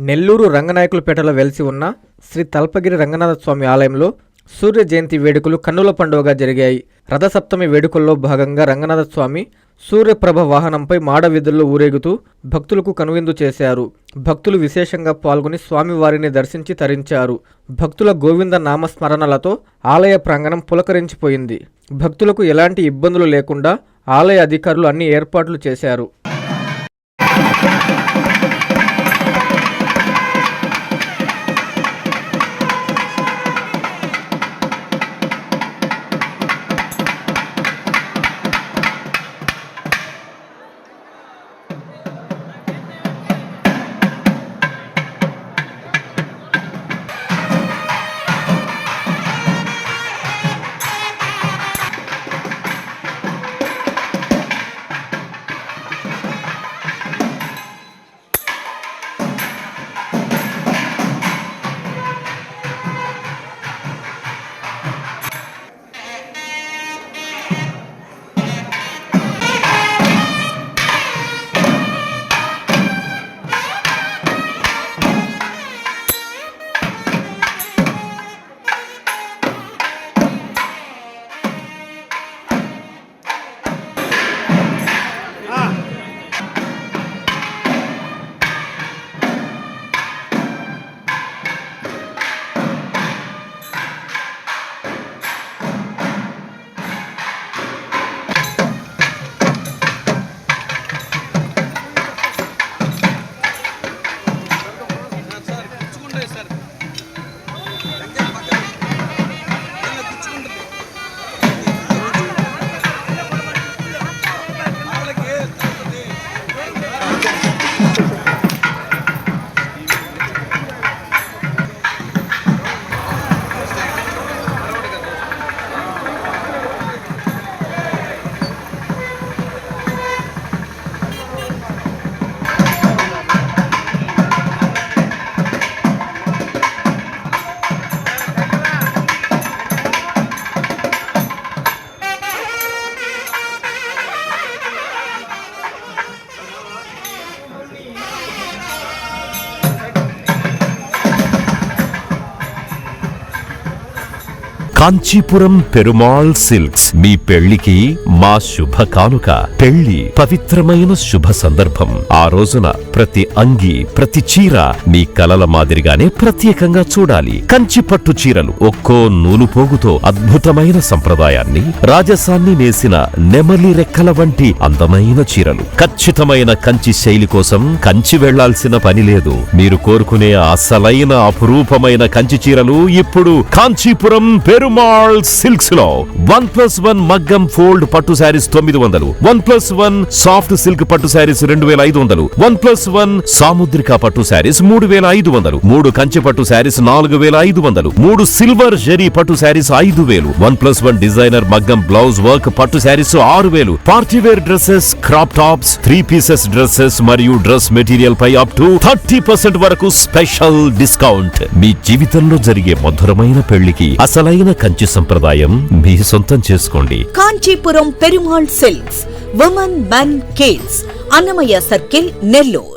నెల్లూరు రంగనాయకులపేటలో వెలిసి ఉన్న శ్రీ తల్పగిరి రంగనాథ స్వామి ఆలయంలో సూర్య జయంతి వేడుకలు కన్నుల పండుగగా జరిగాయి. రథసప్తమి వేడుకల్లో భాగంగా రంగనాథ స్వామి సూర్యప్రభ వాహనంపై మాడవీధుల్లో ఊరేగుతూ భక్తులకు కనువిందు చేశారు. భక్తులు విశేషంగా పాల్గొని స్వామివారిని దర్శించి తరించారు. భక్తుల గోవింద నామస్మరణలతో ఆలయ ప్రాంగణం పులకరించిపోయింది. భక్తులకు ఎలాంటి ఇబ్బందులు లేకుండా ఆలయ అధికారులు అన్ని ఏర్పాట్లు చేశారు. కాంచీపురం పెరుమాళ్ సిల్క్స్ మీ పెళ్లికి మా శుభ కానుక. పెళ్లి పవిత్రమైన శుభ సందర్భం. ఆ రోజున ప్రతి అంగి, ప్రతి చీర మీ కలల మాదిరిగానే ప్రత్యేకంగా చూడాలి. కంచి పట్టు చీరలు ఒక్కో నూలు పోగుతో అద్భుతమైన సంప్రదాయాన్ని, రాజసాన్ని నేసిన నెమలి రెక్కల వంటి అందమైన చీరలు. ఖచ్చితమైన కంచి శైలి కోసం కంచి వెళ్లాల్సిన పని లేదు. మీరు కోరుకునే అసలైన అపురూపమైన కంచి చీరలు ఇప్పుడు కాంచీపురం పెరుమాళ్ సిల్క్స్ లో 1+1 మగ్గం ఫోల్డ్ పట్టు శారీస్ 900, 1+1 సాఫ్ట్ సిల్క్ పట్టు శారీస్ 2500, 1+1 సాముద్రిక పట్టు శారీస్ 3500, 3 కంచి పట్టు శారీస్ 4500, 3 సిల్వర్ జెరీ పట్టు శారీస్ 5000, 1+1 డిజైనర్ మగ్గం బ్లౌజ్ వర్క్ పట్టు saris 6000, party wear dresses, crop tops, 3 pieces dresses మరియు డ్రెస్ మెటీరియల్ పై అప్ టు 30% వరకు స్పెషల్ డిస్కౌంట్. మీ జీవితంలో జరిగే మధురమైన పెళ్లికి అసలైన కంచి సంప్రదాయం మీ సొంతం చేసుకోండి. Kanchipuram Perumal silks, women, men, kids, Annamayya circle, Nellore.